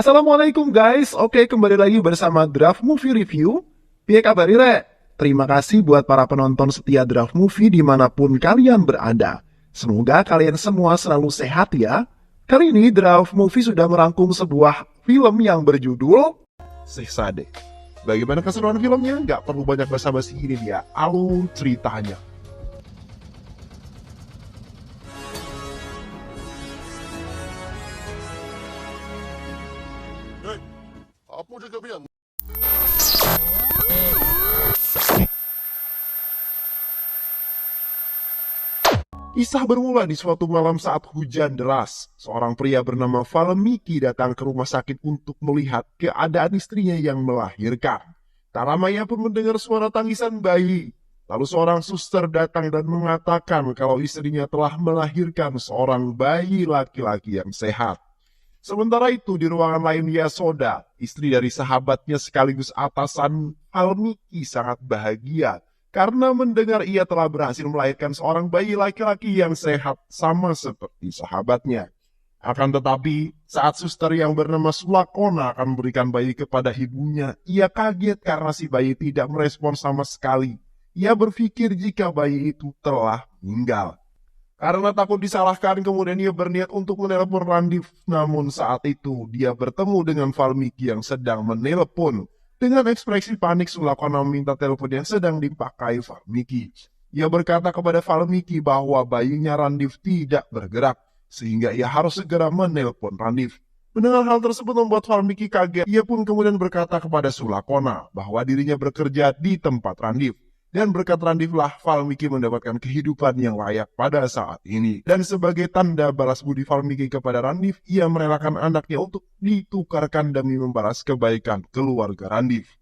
Assalamualaikum guys, oke kembali lagi bersama Draft Movie Review. Piye kabar Rek? Terima kasih buat para penonton setia Draft Movie dimanapun kalian berada. Semoga kalian semua selalu sehat ya. Kali ini Draft Movie sudah merangkum sebuah film yang berjudul Sesade. Bagaimana keseruan filmnya? Gak perlu banyak basa-basi, ini dia alur ceritanya. Apa dia kalian? Kisah bermula di suatu malam saat hujan deras. Seorang pria bernama Valmiki datang ke rumah sakit untuk melihat keadaan istrinya yang melahirkan. Tak lama ia pun mendengar suara tangisan bayi. Lalu seorang suster datang dan mengatakan kalau istrinya telah melahirkan seorang bayi laki-laki yang sehat. Sementara itu di ruangan lain Yasoda, istri dari sahabatnya sekaligus atasan Valmiki sangat bahagia karena mendengar ia telah berhasil melahirkan seorang bayi laki-laki yang sehat sama seperti sahabatnya. Akan tetapi, saat suster yang bernama Sulakona akan memberikan bayi kepada ibunya, ia kaget karena si bayi tidak merespon sama sekali. Ia berpikir jika bayi itu telah meninggal. Karena takut disalahkan, kemudian ia berniat untuk menelpon Randif. Namun saat itu, dia bertemu dengan Valmiki yang sedang menelpon. Dengan ekspresi panik, Sulakona meminta telepon yang sedang dipakai Valmiki. Ia berkata kepada Valmiki bahwa bayinya Randif tidak bergerak, sehingga ia harus segera menelpon Randif. Mendengar hal tersebut membuat Valmiki kaget. Ia pun kemudian berkata kepada Sulakona bahwa dirinya bekerja di tempat Randif. Dan berkat Randiflah Valmiki mendapatkan kehidupan yang layak pada saat ini. Dan sebagai tanda balas budi Valmiki kepada Randif, ia merelakan anaknya untuk ditukarkan demi membalas kebaikan keluarga Randif.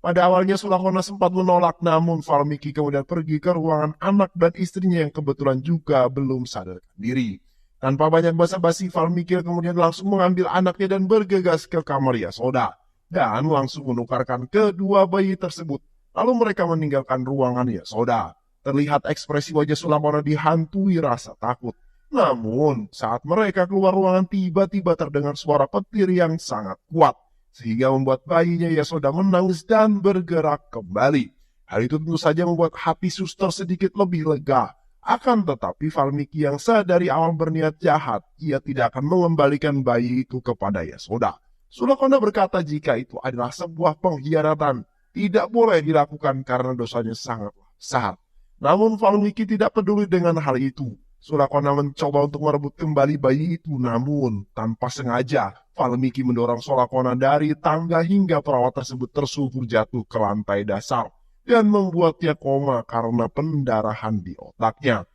Pada awalnya Sulakona sempat menolak, namun Valmiki kemudian pergi ke ruangan anak dan istrinya yang kebetulan juga belum sadarkan diri. Tanpa banyak basa-basi, Valmiki kemudian langsung mengambil anaknya dan bergegas ke kamar Yasoda. Dan langsung menukarkan kedua bayi tersebut. Lalu mereka meninggalkan ruangan Yasoda. Terlihat ekspresi wajah Sulakona dihantui rasa takut. Namun, saat mereka keluar ruangan tiba-tiba terdengar suara petir yang sangat kuat. Sehingga membuat bayinya Yasoda menangis dan bergerak kembali. Hal itu tentu saja membuat hati suster sedikit lebih lega. Akan tetapi Valmiki yang sadari awal berniat jahat, ia tidak akan mengembalikan bayi itu kepada Yasoda. Sulakona berkata jika itu adalah sebuah pengkhianatan. Tidak boleh dilakukan karena dosanya sangat besar. Namun Valmiki tidak peduli dengan hal itu. Sulakona mencoba untuk merebut kembali bayi itu, namun tanpa sengaja Valmiki mendorong Sulakona dari tangga hingga perawat tersebut tersungkur jatuh ke lantai dasar dan membuatnya koma karena pendarahan di otaknya.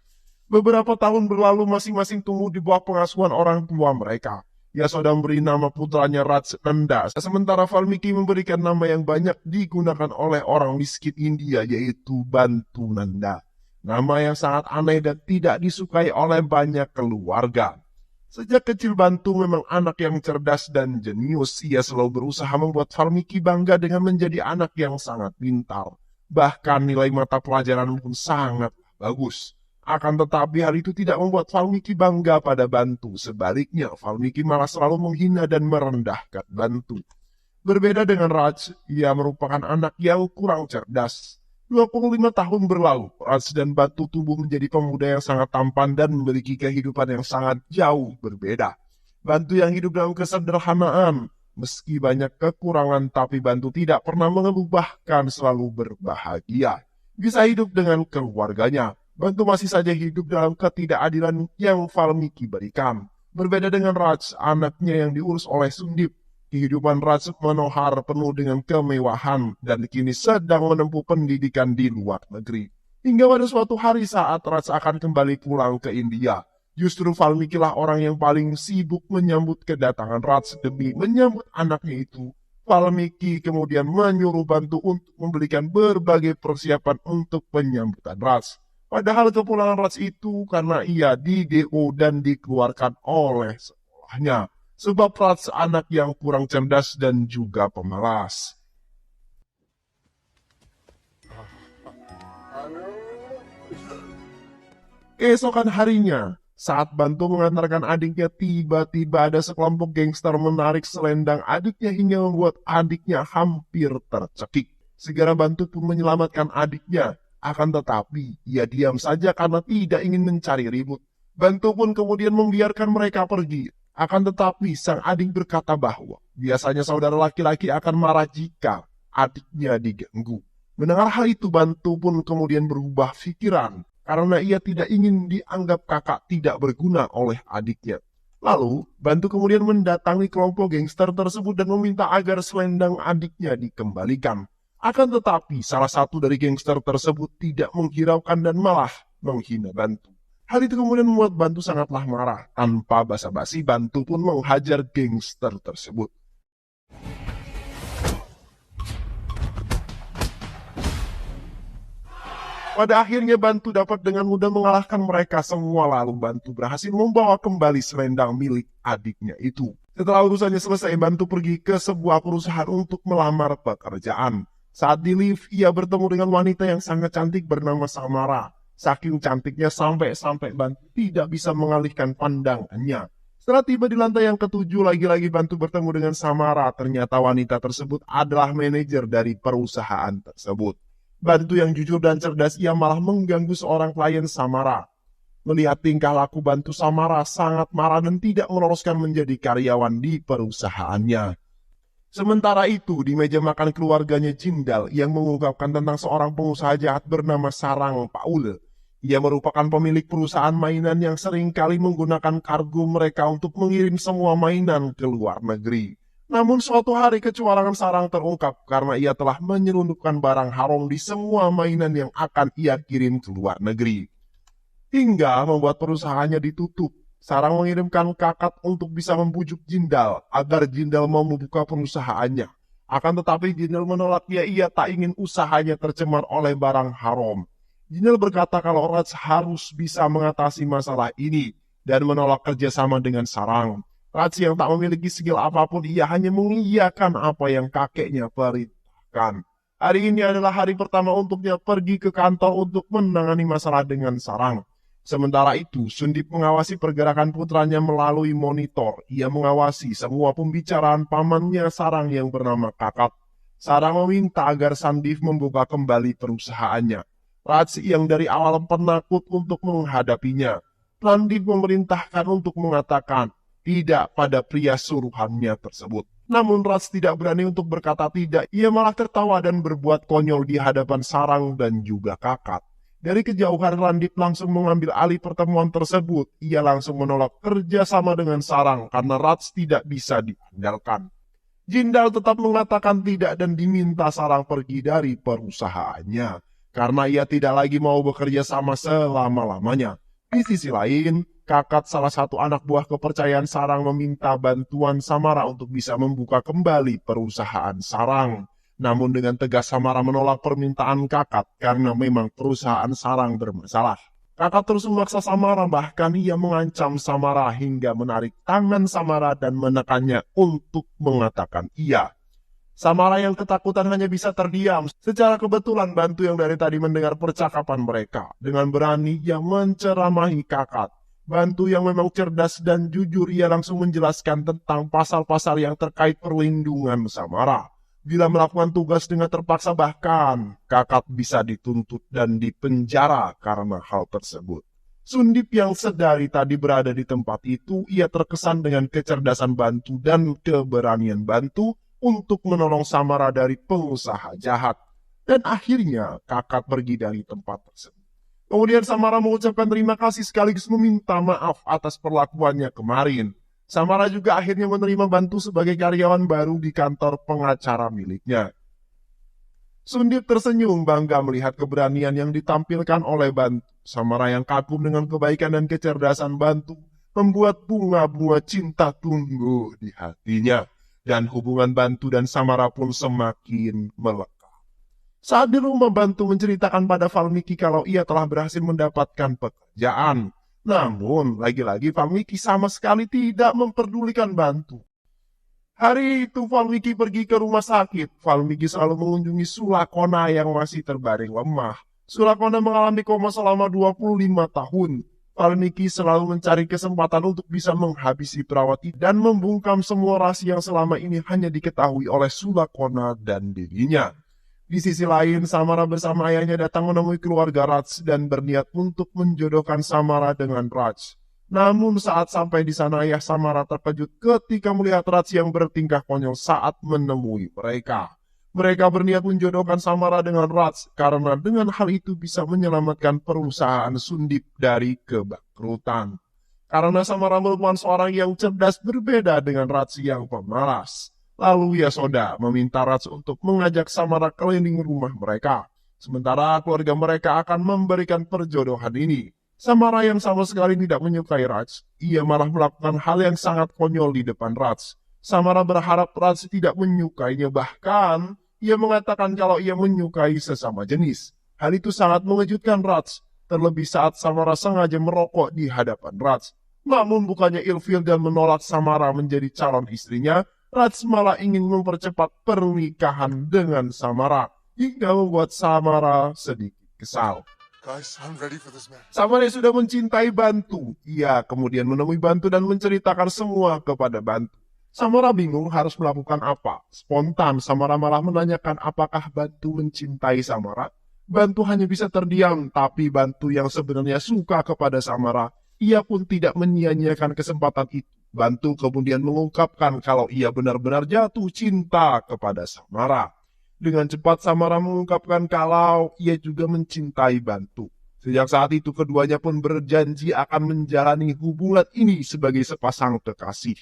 Beberapa tahun berlalu, masing-masing tumbuh di bawah pengasuhan orang tua mereka. Yasoda memberi nama putranya Rajnanda, sementara Valmiki memberikan nama yang banyak digunakan oleh orang miskin India, yaitu Bantu Nanda. Nama yang sangat aneh dan tidak disukai oleh banyak keluarga. Sejak kecil Bantu memang anak yang cerdas dan jenius. Ia selalu berusaha membuat Valmiki bangga dengan menjadi anak yang sangat pintar. Bahkan nilai mata pelajaran pun sangat bagus. Akan tetapi hal itu tidak membuat Valmiki bangga pada Bantu. Sebaliknya, Valmiki malah selalu menghina dan merendahkan Bantu. Berbeda dengan Raj, ia merupakan anak yang kurang cerdas. 25 tahun berlalu, Raj dan Bantu tumbuh menjadi pemuda yang sangat tampan dan memiliki kehidupan yang sangat jauh berbeda. Bantu yang hidup dalam kesederhanaan, meski banyak kekurangan, tapi Bantu tidak pernah mengeluh, bahkan selalu berbahagia. Bisa hidup dengan keluarganya. Bantu masih saja hidup dalam ketidakadilan yang Valmiki berikan. Berbeda dengan Raj, anaknya yang diurus oleh Sundip. Kehidupan Raj Manohar penuh dengan kemewahan dan kini sedang menempuh pendidikan di luar negeri. Hingga pada suatu hari saat Raj akan kembali pulang ke India, justru Valmiki lah orang yang paling sibuk menyambut kedatangan Raj demi menyambut anaknya itu. Valmiki kemudian menyuruh Bantu untuk memberikan berbagai persiapan untuk penyambutan Raj. Padahal kepulangan Raj itu karena ia di-DO dan dikeluarkan oleh sekolahnya. Sebab Raj anak yang kurang cerdas dan juga pemalas. Keesokan harinya, Saat Bantu mengantarkan adiknya, tiba-tiba ada sekelompok gangster menarik selendang adiknya hingga membuat adiknya hampir tercekik. Segera Bantu pun menyelamatkan adiknya. Akan tetapi, ia diam saja karena tidak ingin mencari ribut. Bantu pun kemudian membiarkan mereka pergi. Akan tetapi, sang adik berkata bahwa biasanya saudara laki-laki akan marah jika adiknya diganggu. Mendengar hal itu, Bantu pun kemudian berubah pikiran karena ia tidak ingin dianggap kakak tidak berguna oleh adiknya. Lalu, Bantu kemudian mendatangi kelompok gangster tersebut dan meminta agar selendang adiknya dikembalikan. Akan tetapi, salah satu dari gangster tersebut tidak menghiraukan dan malah menghina Bantu. Hal itu kemudian membuat Bantu sangatlah marah. Tanpa basa-basi, Bantu pun menghajar gangster tersebut. Pada akhirnya Bantu dapat dengan mudah mengalahkan mereka semua, lalu Bantu berhasil membawa kembali selendang milik adiknya itu. Setelah urusannya selesai, Bantu pergi ke sebuah perusahaan untuk melamar pekerjaan. Saat di lift, ia bertemu dengan wanita yang sangat cantik bernama Samara. Saking cantiknya sampai Bantu tidak bisa mengalihkan pandangannya. Setelah tiba di lantai yang ketujuh, lagi-lagi Bantu bertemu dengan Samara. Ternyata wanita tersebut adalah manajer dari perusahaan tersebut. Bantu yang jujur dan cerdas, ia malah mengganggu seorang klien Samara. Melihat tingkah laku Bantu, Samara sangat marah dan tidak meloloskan menjadi karyawan di perusahaannya. Sementara itu, di meja makan keluarganya Jindal yang mengungkapkan tentang seorang pengusaha jahat bernama Sarang Paul. Ia merupakan pemilik perusahaan mainan yang seringkali menggunakan kargo mereka untuk mengirim semua mainan ke luar negeri. Namun suatu hari kecurangan Sarang terungkap karena ia telah menyelundupkan barang haram di semua mainan yang akan ia kirim ke luar negeri. Hingga membuat perusahaannya ditutup. Sarang mengirimkan Kakat untuk bisa membujuk Jindal agar Jindal mau membuka perusahaannya. Akan tetapi Jindal menolak, ia tak ingin usahanya tercemar oleh barang haram. Jindal berkata kalau Raj harus bisa mengatasi masalah ini dan menolak kerjasama dengan Sarang. Raj yang tak memiliki skill apapun, ia hanya mengiyakan apa yang kakeknya perintahkan. Hari ini adalah hari pertama untuknya pergi ke kantor untuk menangani masalah dengan Sarang. Sementara itu, Sundip mengawasi pergerakan putranya melalui monitor. Ia mengawasi semua pembicaraan pamannya Sarang yang bernama Kakat. Sarang meminta agar Sandip membuka kembali perusahaannya. Raj yang dari awal penakut untuk menghadapinya. Sandip memerintahkan untuk mengatakan tidak pada pria suruhannya tersebut. Namun Raj tidak berani untuk berkata tidak. Ia malah tertawa dan berbuat konyol di hadapan Sarang dan juga Kakat. Dari kejauhan Randip langsung mengambil alih pertemuan tersebut. Ia langsung menolak kerjasama dengan Sarang karena Raj tidak bisa diandalkan. Jindal tetap mengatakan tidak dan diminta Sarang pergi dari perusahaannya karena ia tidak lagi mau bekerja sama selama-lamanya. Di sisi lain, Kakat, salah satu anak buah kepercayaan Sarang, meminta bantuan Samara untuk bisa membuka kembali perusahaan Sarang. Namun dengan tegas Samara menolak permintaan Kakat karena memang perusahaan Sarang bermasalah. Kakat terus memaksa Samara, bahkan ia mengancam Samara hingga menarik tangan Samara dan menekannya untuk mengatakan iya. Samara yang ketakutan hanya bisa terdiam. Secara kebetulan Bantu yang dari tadi mendengar percakapan mereka. Dengan berani ia menceramahi Kakat. Bantu yang memang cerdas dan jujur, ia langsung menjelaskan tentang pasal-pasal yang terkait perlindungan Samara. Bila melakukan tugas dengan terpaksa, bahkan Kakat bisa dituntut dan dipenjara karena hal tersebut. Sundip yang sedari tadi berada di tempat itu, ia terkesan dengan kecerdasan Bantu dan keberanian Bantu untuk menolong Samara dari pengusaha jahat. Dan akhirnya Kakat pergi dari tempat tersebut. Kemudian Samara mengucapkan terima kasih sekaligus meminta maaf atas perlakuannya kemarin. Samara juga akhirnya menerima Bantu sebagai karyawan baru di kantor pengacara miliknya. Sundip tersenyum bangga melihat keberanian yang ditampilkan oleh Bantu. Samara yang kagum dengan kebaikan dan kecerdasan Bantu membuat bunga-bunga cinta tumbuh di hatinya. Dan hubungan Bantu dan Samara pun semakin melekat. Saat di rumah, Bantu menceritakan pada Valmiki kalau ia telah berhasil mendapatkan pekerjaan. Namun, lagi-lagi Valmiki sama sekali tidak memperdulikan Bantu. Hari itu Valmiki pergi ke rumah sakit. Valmiki selalu mengunjungi Sulakona yang masih terbaring lemah. Sulakona mengalami koma selama 25 tahun. Valmiki selalu mencari kesempatan untuk bisa menghabisi perawat itu dan membungkam semua rahasia yang selama ini hanya diketahui oleh Sulakona dan dirinya. Di sisi lain, Samara bersama ayahnya datang menemui keluarga Raj dan berniat untuk menjodohkan Samara dengan Raj. Namun saat sampai di sana, ayah Samara terkejut ketika melihat Raj yang bertingkah konyol saat menemui mereka. Mereka berniat menjodohkan Samara dengan Raj karena dengan hal itu bisa menyelamatkan perusahaan Sundip dari kebangkrutan. Karena Samara merupakan seorang yang cerdas berbeda dengan Raj yang pemalas. Lalu Yasoda meminta Raj untuk mengajak Samara keliling rumah mereka. Sementara keluarga mereka akan memberikan perjodohan ini. Samara yang sama sekali tidak menyukai Raj, ia malah melakukan hal yang sangat konyol di depan Raj. Samara berharap Raj tidak menyukainya, bahkan ia mengatakan kalau ia menyukai sesama jenis. Hal itu sangat mengejutkan Raj, terlebih saat Samara sengaja merokok di hadapan Raj. Namun bukannya ilfil dan menolak Samara menjadi calon istrinya, Raj malah ingin mempercepat pernikahan dengan Samara, hingga membuat Samara sedikit kesal. Guys, I'm ready for this man. Samara sudah mencintai Bantu. Ia kemudian menemui Bantu dan menceritakan semua kepada Bantu. Samara bingung harus melakukan apa. Spontan, Samara malah menanyakan apakah Bantu mencintai Samara. Bantu hanya bisa terdiam, tapi Bantu yang sebenarnya suka kepada Samara, ia pun tidak menyia-nyiakan kesempatan itu. Bantu kemudian mengungkapkan kalau ia benar-benar jatuh cinta kepada Samara. Dengan cepat Samara mengungkapkan kalau ia juga mencintai Bantu. Sejak saat itu keduanya pun berjanji akan menjalani hubungan ini sebagai sepasang kekasih.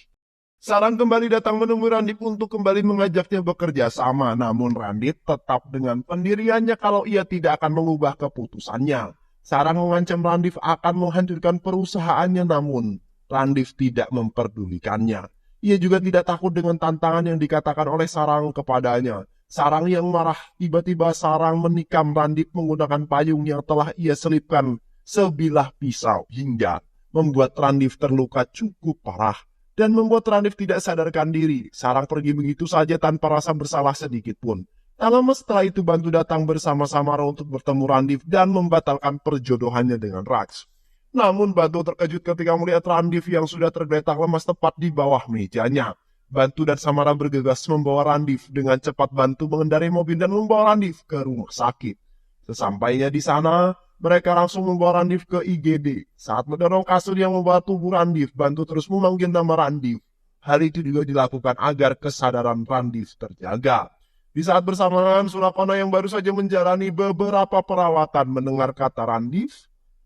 Sarang kembali datang menemui Randip untuk kembali mengajaknya bekerja sama, namun Randip tetap dengan pendiriannya kalau ia tidak akan mengubah keputusannya. Sarang mengancam Randip akan menghancurkan perusahaannya, namun Randip tidak memperdulikannya. Ia juga tidak takut dengan tantangan yang dikatakan oleh Sarang kepadanya. Sarang yang marah, tiba-tiba Sarang menikam Randip menggunakan payung yang telah ia selipkan sebilah pisau hingga membuat Randip terluka cukup parah. Dan membuat Randip tidak sadarkan diri. Sarang pergi begitu saja tanpa rasa bersalah sedikit pun. Tak lama setelah itu Bantu datang bersama Samara untuk bertemu Randip dan membatalkan perjodohannya dengan Raj. Namun Bantu terkejut ketika melihat Randip yang sudah tergeletak lemas tepat di bawah mejanya. Bantu dan Samara bergegas membawa Randip. Dengan cepat Bantu mengendarai mobil dan membawa Randip ke rumah sakit. Sesampainya di sana, mereka langsung membawa Randip ke IGD. Saat mendorong kasur yang membawa tubuh Randip, Bantu terus memanggil nama Randip. Hal itu juga dilakukan agar kesadaran Randip terjaga. Di saat bersamaan, Sulakona yang baru saja menjalani beberapa perawatan mendengar kata Randip,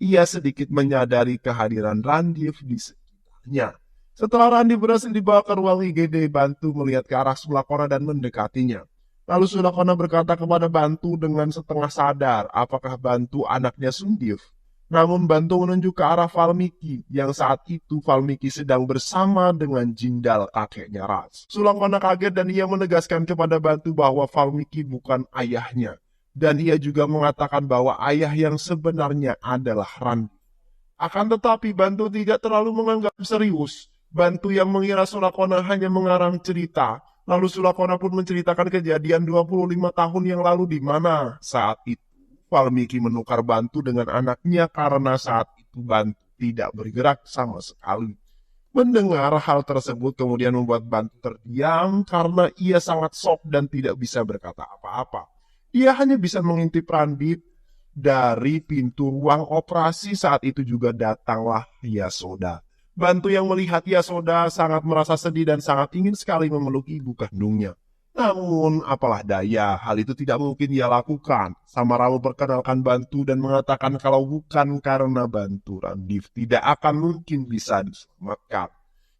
ia sedikit menyadari kehadiran Randip di sekitarnya. Setelah Randip berhasil dibawa ke ruang IGD, Bantu melihat ke arah Sulakona dan mendekatinya. Lalu Sulakona berkata kepada Bantu dengan setengah sadar apakah Bantu anaknya Sundip. Namun Bantu menunjuk ke arah Valmiki yang saat itu Valmiki sedang bersama dengan Jindal kakeknya Raj. Sulakona kaget dan ia menegaskan kepada Bantu bahwa Valmiki bukan ayahnya. Dan ia juga mengatakan bahwa ayah yang sebenarnya adalah Randip. Akan tetapi Bantu tidak terlalu menganggap serius. Bantu yang mengira Sulakona hanya mengarang cerita. Lalu Sulakona pun menceritakan kejadian 25 tahun yang lalu di mana saat itu Valmiki menukar Bantu dengan anaknya karena saat itu Bantu tidak bergerak sama sekali. Mendengar hal tersebut kemudian membuat Bantu terdiam karena ia sangat shock dan tidak bisa berkata apa-apa. Ia hanya bisa mengintip Randip dari pintu ruang operasi. Saat itu juga datanglah Yasoda. Bantu yang melihat Yasoda sangat merasa sedih dan sangat ingin sekali memeluk ibu kandungnya. Namun, apalah daya, hal itu tidak mungkin ia lakukan. Samara memperkenalkan Bantu dan mengatakan kalau bukan karena Bantu, Randip tidak akan mungkin bisa diselamatkan.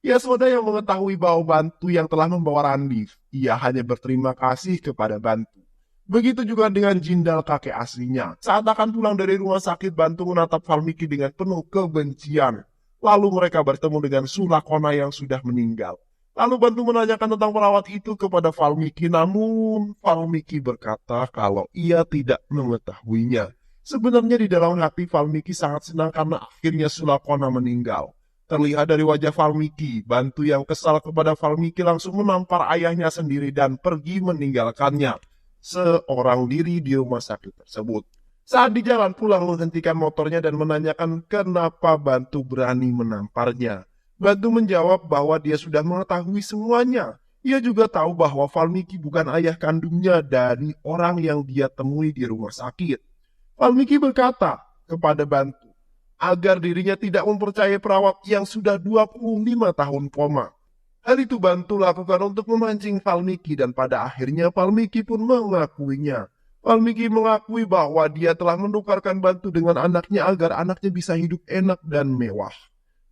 Yasoda yang mengetahui bahwa Bantu yang telah membawa Randip, ia hanya berterima kasih kepada Bantu. Begitu juga dengan Jindal kakek aslinya. Saat akan pulang dari rumah sakit, Bantu menatap Valmiki dengan penuh kebencian. Lalu mereka bertemu dengan Sulakona yang sudah meninggal. Lalu Bantu menanyakan tentang perawat itu kepada Valmiki, namun Valmiki berkata kalau ia tidak mengetahuinya. Sebenarnya di dalam hati Valmiki sangat senang karena akhirnya Sulakona meninggal. Terlihat dari wajah Valmiki, Bantu yang kesal kepada Valmiki langsung menampar ayahnya sendiri dan pergi meninggalkannya seorang diri di rumah sakit tersebut. Saat di jalan pulang menghentikan motornya dan menanyakan kenapa Bantu berani menamparnya. Bantu menjawab bahwa dia sudah mengetahui semuanya. Ia juga tahu bahwa Valmiki bukan ayah kandungnya dari orang yang dia temui di rumah sakit. Valmiki berkata kepada Bantu agar dirinya tidak mempercayai perawat yang sudah 25 tahun koma. Hal itu Bantu lakukan untuk memancing Valmiki dan pada akhirnya Valmiki pun mengakuinya. Valmiki mengakui bahwa dia telah menukarkan Bantu dengan anaknya agar anaknya bisa hidup enak dan mewah.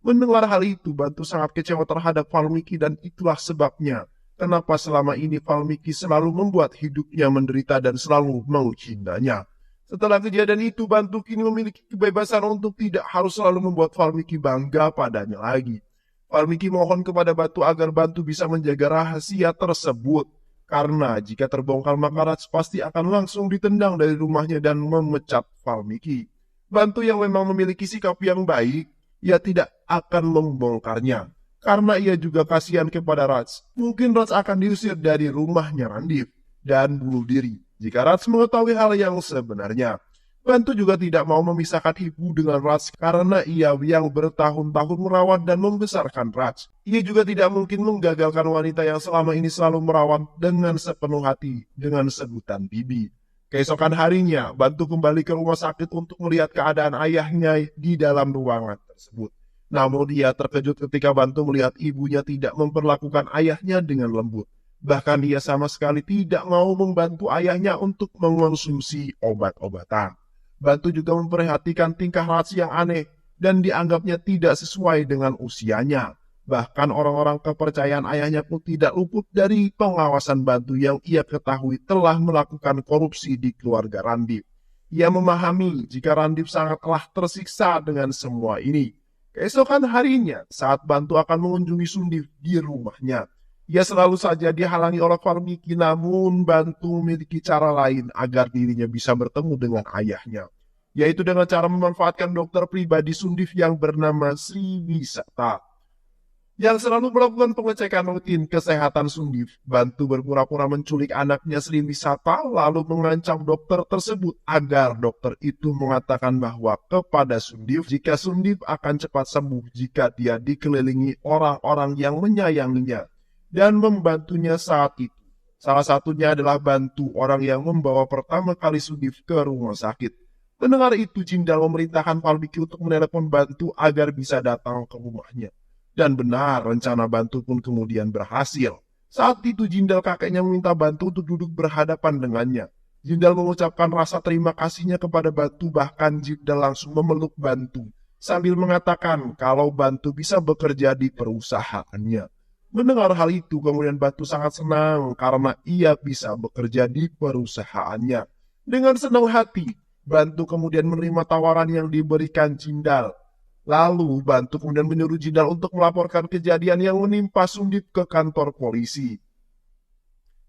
Mendengar hal itu, Bantu sangat kecewa terhadap Valmiki dan itulah sebabnya kenapa selama ini Valmiki selalu membuat hidupnya menderita dan selalu menghinanya. Setelah kejadian itu, Bantu kini memiliki kebebasan untuk tidak harus selalu membuat Valmiki bangga padanya lagi. Valmiki mohon kepada Bantu agar Bantu bisa menjaga rahasia tersebut. Karena jika terbongkar maka Raj pasti akan langsung ditendang dari rumahnya dan memecat Valmiki. Bantu yang memang memiliki sikap yang baik, ia tidak akan membongkarnya. Karena ia juga kasihan kepada Raj. Mungkin Raj akan diusir dari rumahnya Randif dan bunuh diri jika Raj mengetahui hal yang sebenarnya. Bantu juga tidak mau memisahkan ibu dengan Raj karena ia yang bertahun-tahun merawat dan membesarkan Raj. Ia juga tidak mungkin menggagalkan wanita yang selama ini selalu merawat dengan sepenuh hati dengan sebutan Bibi. Keesokan harinya, Bantu kembali ke rumah sakit untuk melihat keadaan ayahnya di dalam ruangan tersebut. Namun ia terkejut ketika Bantu melihat ibunya tidak memperlakukan ayahnya dengan lembut. Bahkan dia sama sekali tidak mau membantu ayahnya untuk mengonsumsi obat-obatan. Bantu juga memperhatikan tingkah Raj yang aneh dan dianggapnya tidak sesuai dengan usianya. Bahkan orang-orang kepercayaan ayahnya pun tidak luput dari pengawasan Bantu yang ia ketahui telah melakukan korupsi di keluarga Randif. Ia memahami jika Randif sangatlah tersiksa dengan semua ini. Keesokan harinya, saat Bantu akan mengunjungi Sundif di rumahnya, ia selalu saja dihalangi oleh Valmiki, namun Bantu memiliki cara lain agar dirinya bisa bertemu dengan ayahnya, yaitu dengan cara memanfaatkan dokter pribadi Sundif yang bernama Sri Wisata, yang selalu melakukan pengecekan rutin kesehatan Sundif. Bantu berpura-pura menculik anaknya Sri Wisata, lalu mengancam dokter tersebut agar dokter itu mengatakan bahwa kepada Sundif jika Sundif akan cepat sembuh jika dia dikelilingi orang-orang yang menyayanginya dan membantunya saat itu. Salah satunya adalah Bantu, orang yang membawa pertama kali Sundif ke rumah sakit. Mendengar itu, Jindal memerintahkan Valmiki untuk menelepon Bantu agar bisa datang ke rumahnya. Dan benar, rencana Bantu pun kemudian berhasil. Saat itu Jindal kakeknya meminta Bantu untuk duduk berhadapan dengannya. Jindal mengucapkan rasa terima kasihnya kepada Bantu, bahkan Jindal langsung memeluk Bantu sambil mengatakan kalau Bantu bisa bekerja di perusahaannya. Mendengar hal itu, kemudian Bantu sangat senang karena ia bisa bekerja di perusahaannya. Dengan senang hati, Bantu kemudian menerima tawaran yang diberikan Jindal. Lalu Bantu kemudian menyuruh Jindal untuk melaporkan kejadian yang menimpa Sundip ke kantor polisi.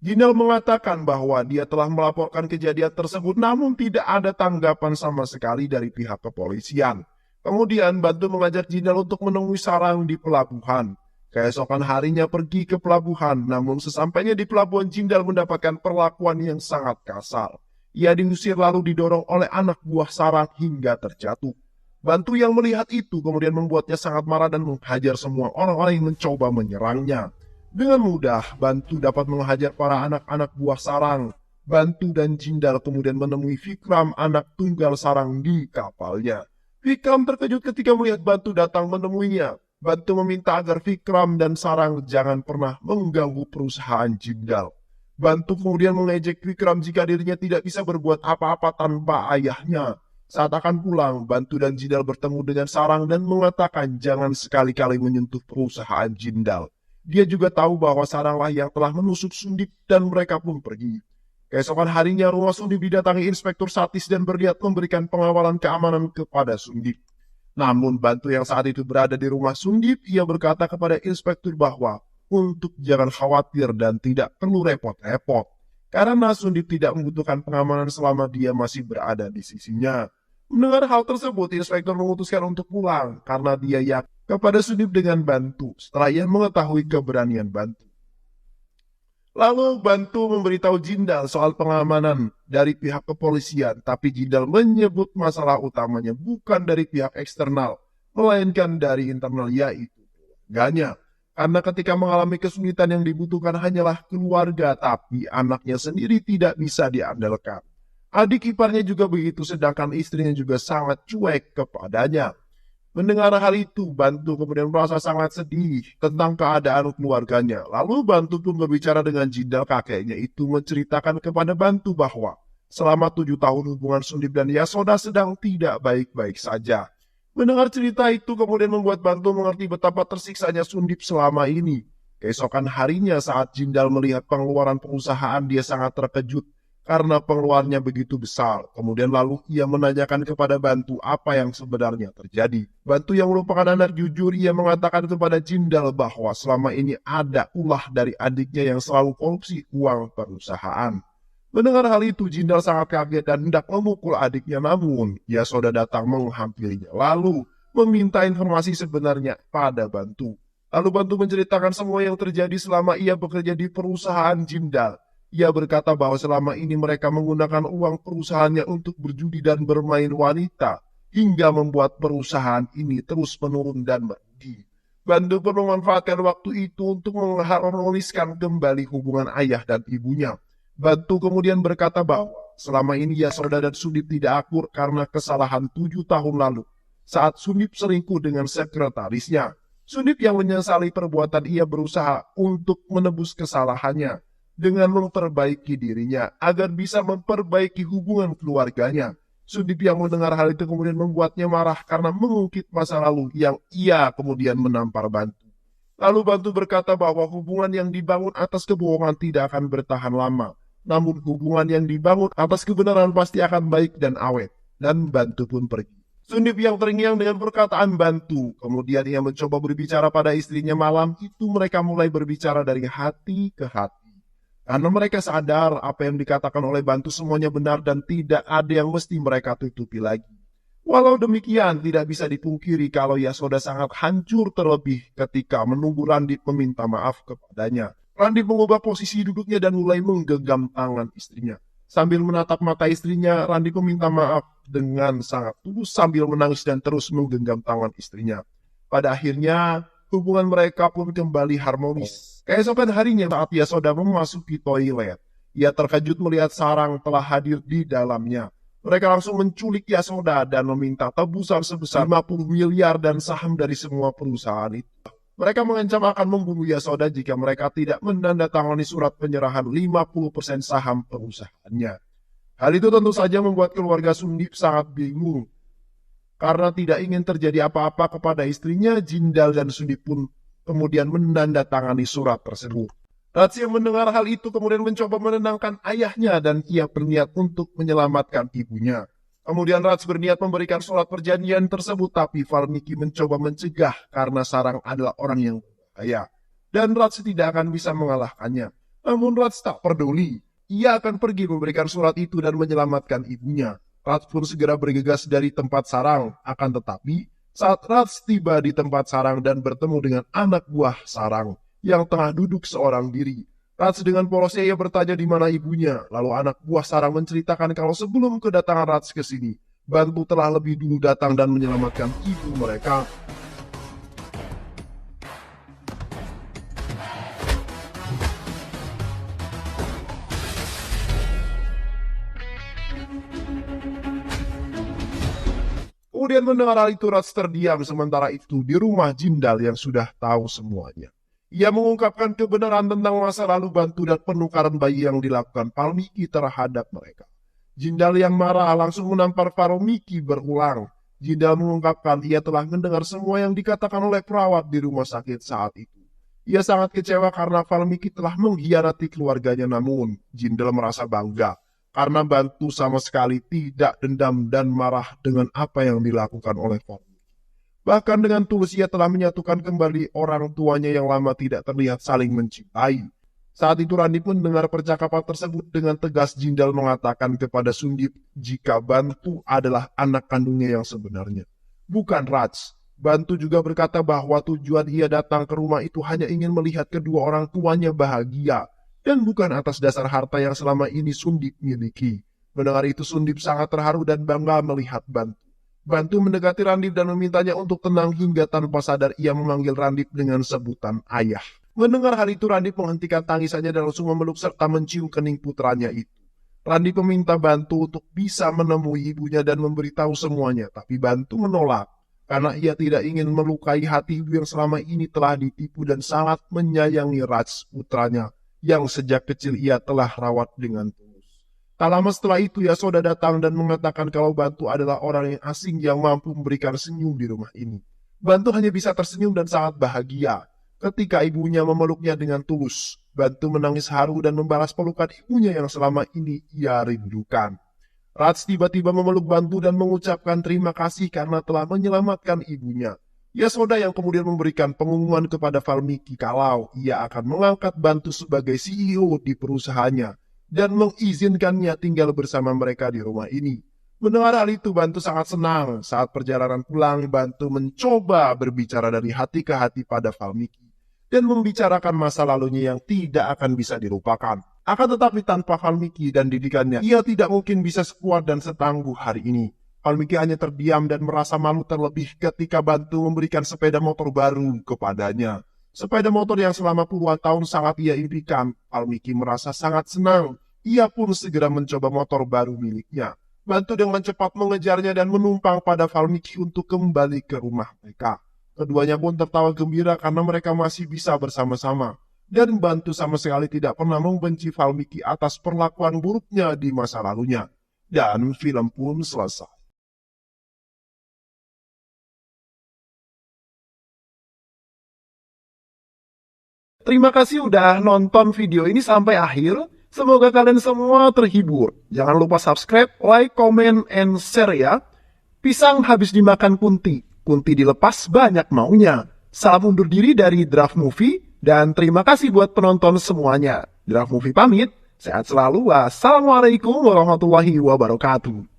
Jindal mengatakan bahwa dia telah melaporkan kejadian tersebut, namun tidak ada tanggapan sama sekali dari pihak kepolisian. Kemudian Bantu mengajak Jindal untuk menemui Sarang di pelabuhan. Keesokan harinya pergi ke pelabuhan, namun sesampainya di pelabuhan Jindal mendapatkan perlakuan yang sangat kasar. Ia diusir lalu didorong oleh anak buah Sarang hingga terjatuh. Bantu yang melihat itu kemudian membuatnya sangat marah dan menghajar semua orang-orang yang mencoba menyerangnya. Dengan mudah, Bantu dapat menghajar para anak-anak buah Sarang. Bantu dan Jindal kemudian menemui Vikram, anak tunggal Sarang, di kapalnya. Vikram terkejut ketika melihat Bantu datang menemuinya. Bantu meminta agar Vikram dan Sarang jangan pernah mengganggu perusahaan Jindal. Bantu kemudian mengejek Vikram jika dirinya tidak bisa berbuat apa-apa tanpa ayahnya. Saat akan pulang, Bantu dan Jindal bertemu dengan Sarang dan mengatakan jangan sekali-kali menyentuh perusahaan Jindal. Dia juga tahu bahwa Saranglah yang telah menusuk Sundip dan mereka pun pergi. Keesokan harinya rumah Sundip didatangi Inspektur Satis dan berniat memberikan pengawalan keamanan kepada Sundip. Namun Bantu yang saat itu berada di rumah Sundip, ia berkata kepada Inspektur bahwa untuk jangan khawatir dan tidak perlu repot-repot. Karena Sundip tidak membutuhkan pengamanan selama dia masih berada di sisinya. Mendengar hal tersebut, Inspektur memutuskan untuk pulang karena dia yakin kepada Sundip dengan Bantu setelah ia mengetahui keberanian Bantu. Lalu Bantu memberitahu Jindal soal pengamanan dari pihak kepolisian, tapi Jindal menyebut masalah utamanya bukan dari pihak eksternal, melainkan dari internal, yaitu keluarganya. Karena ketika mengalami kesulitan yang dibutuhkan hanyalah keluarga, tapi anaknya sendiri tidak bisa diandalkan. Adik iparnya juga begitu, sedangkan istrinya juga sangat cuek kepadanya. Mendengar hal itu, Bantu kemudian merasa sangat sedih tentang keadaan keluarganya. Lalu Bantu pun berbicara dengan Jindal, kakeknya itu menceritakan kepada Bantu bahwa selama 7 tahun hubungan Sundip dan Yasoda sedang tidak baik-baik saja. Mendengar cerita itu kemudian membuat Bantu mengerti betapa tersiksanya Sundip selama ini. Keesokan harinya saat Jindal melihat pengeluaran perusahaan, dia sangat terkejut karena pengeluarannya begitu besar. Kemudian lalu ia menanyakan kepada Bantu apa yang sebenarnya terjadi. Bantu yang merupakan anak jujur, ia mengatakan kepada Jindal bahwa selama ini ada ulah dari adiknya yang selalu korupsi uang perusahaan. Mendengar hal itu, Jindal sangat kaget dan hendak memukul adiknya, namun Yasoda datang menghampirinya lalu meminta informasi sebenarnya pada Bantu. Lalu Bantu menceritakan semua yang terjadi selama ia bekerja di perusahaan Jindal. Ia berkata bahwa selama ini mereka menggunakan uang perusahaannya untuk berjudi dan bermain wanita, hingga membuat perusahaan ini terus menurun dan merugi. Bantu pun memanfaatkan waktu itu untuk mengharmoniskan kembali hubungan ayah dan ibunya. Bantu kemudian berkata bahwa selama ini Yasoda dan Sundip tidak akur karena kesalahan 7 tahun lalu, saat Sundip selingkuh dengan sekretarisnya. Sundip yang menyesali perbuatan, ia berusaha untuk menebus kesalahannya dengan memperbaiki dirinya agar bisa memperbaiki hubungan keluarganya. Sundip yang mendengar hal itu kemudian membuatnya marah karena mengungkit masa lalu yang ia kemudian menampar Bantu. Lalu Bantu berkata bahwa hubungan yang dibangun atas kebohongan tidak akan bertahan lama, namun hubungan yang dibangun atas kebenaran pasti akan baik dan awet. Dan Bantu pun pergi. Sundip yang terngiang dengan perkataan Bantu. Kemudian ia mencoba berbicara pada istrinya. Malam itu mereka mulai berbicara dari hati ke hati. Karena mereka sadar apa yang dikatakan oleh Bantu semuanya benar dan tidak ada yang mesti mereka tutupi lagi. Walau demikian, tidak bisa dipungkiri kalau Yasoda sangat hancur terlebih ketika menunggu Randip meminta maaf kepadanya. Randip mengubah posisi duduknya dan mulai menggenggam tangan istrinya. Sambil menatap mata istrinya, Randip meminta maaf dengan sangat tulus sambil menangis dan terus menggenggam tangan istrinya. Pada akhirnya, hubungan mereka pun kembali harmonis. Keesokan harinya saat Yasoda memasuki toilet, ia terkejut melihat Sarang telah hadir di dalamnya. Mereka langsung menculik Yasoda dan meminta tebusan sebesar 50 miliar dan saham dari semua perusahaan itu. Mereka mengancam akan membunuh Yasoda jika mereka tidak menandatangani surat penyerahan 50% saham perusahaannya. Hal itu tentu saja membuat keluarga Sundip sangat bingung. Karena tidak ingin terjadi apa-apa kepada istrinya, Jindal dan Sundip pun kemudian menandatangani surat tersebut. Rats yang mendengar hal itu kemudian mencoba menenangkan ayahnya dan ia berniat untuk menyelamatkan ibunya. Kemudian Rats berniat memberikan surat perjanjian tersebut, tapi Valmiki mencoba mencegah karena Sarang adalah orang yang berbahaya. Dan Rats tidak akan bisa mengalahkannya. Namun Rats tak peduli. Ia akan pergi memberikan surat itu dan menyelamatkan ibunya. Rats pun segera bergegas dari tempat Sarang. Akan tetapi, saat Rats tiba di tempat Sarang dan bertemu dengan anak buah Sarang yang tengah duduk seorang diri, Rats dengan polosnya ia bertanya di mana ibunya. Lalu anak buah Sarang menceritakan kalau sebelum kedatangan Rats ke sini, Bantu telah lebih dulu datang dan menyelamatkan ibu mereka. Kemudian mendengar hal itu, Rats terdiam. Sementara itu di rumah Jindal yang sudah tahu semuanya, ia mengungkapkan kebenaran tentang masa lalu Bantu dan penukaran bayi yang dilakukan Valmiki terhadap mereka. Jindal yang marah langsung menampar Valmiki berulang. Jindal mengungkapkan ia telah mendengar semua yang dikatakan oleh perawat di rumah sakit saat itu. Ia sangat kecewa karena Valmiki telah mengkhianati keluarganya, namun Jindal merasa bangga karena Bantu sama sekali tidak dendam dan marah dengan apa yang dilakukan oleh Valmiki. Bahkan dengan tulus ia telah menyatukan kembali orang tuanya yang lama tidak terlihat saling mencintai. Saat itu Randip mendengar percakapan tersebut. Dengan tegas Jindal mengatakan kepada Sundip jika Bantu adalah anak kandungnya yang sebenarnya, bukan Rats. Bantu juga berkata bahwa tujuan ia datang ke rumah itu hanya ingin melihat kedua orang tuanya bahagia. dan bukan atas dasar harta yang selama ini Sundip miliki. Mendengar itu Sundip sangat terharu dan bangga melihat Bantu. Bantu mendekati Randip dan memintanya untuk tenang hingga tanpa sadar ia memanggil Randip dengan sebutan ayah. Mendengar hal itu Randip menghentikan tangisannya dan langsung memeluk serta mencium kening putranya itu. Randip meminta Bantu untuk bisa menemui ibunya dan memberitahu semuanya, tapi Bantu menolak karena ia tidak ingin melukai hati ibu yang selama ini telah ditipu dan sangat menyayangi Raj putranya yang sejak kecil ia telah rawat dengan tulus. Tak lama setelah itu Yasoda datang dan mengatakan kalau Bantu adalah orang yang asing yang mampu memberikan senyum di rumah ini. Bantu hanya bisa tersenyum dan sangat bahagia ketika ibunya memeluknya dengan tulus. Bantu menangis haru dan membalas pelukan ibunya yang selama ini ia rindukan. Raj tiba-tiba memeluk Bantu dan mengucapkan terima kasih karena telah menyelamatkan ibunya. Yasoda yang kemudian memberikan pengumuman kepada Valmiki kalau ia akan mengangkat Bantu sebagai CEO di perusahaannya dan mengizinkannya tinggal bersama mereka di rumah ini. Mendengar hal itu Bantu sangat senang. Saat perjalanan pulang, Bantu mencoba berbicara dari hati ke hati pada Valmiki dan membicarakan masa lalunya yang tidak akan bisa dilupakan. Akan tetapi tanpa Valmiki dan didikannya, ia tidak mungkin bisa sekuat dan setangguh hari ini. Valmiki hanya terdiam dan merasa malu terlebih ketika Bantu memberikan sepeda motor baru kepadanya. Sepeda motor yang selama puluhan tahun sangat ia impikan. Valmiki merasa sangat senang. Ia pun segera mencoba motor baru miliknya. Bantu dengan cepat mengejarnya dan menumpang pada Valmiki untuk kembali ke rumah mereka. Keduanya pun tertawa gembira karena mereka masih bisa bersama-sama. Dan Bantu sama sekali tidak pernah membenci Valmiki atas perlakuan buruknya di masa lalunya. Dan film pun selesai. Terima kasih udah nonton video ini sampai akhir. Semoga kalian semua terhibur. Jangan lupa subscribe, like, comment, and share ya. Pisang habis dimakan Kunti. Kunti dilepas banyak maunya. Salam undur diri dari Draft Movie. Dan terima kasih buat penonton semuanya. Draft Movie pamit. Sehat selalu. Wassalamualaikum warahmatullahi wabarakatuh.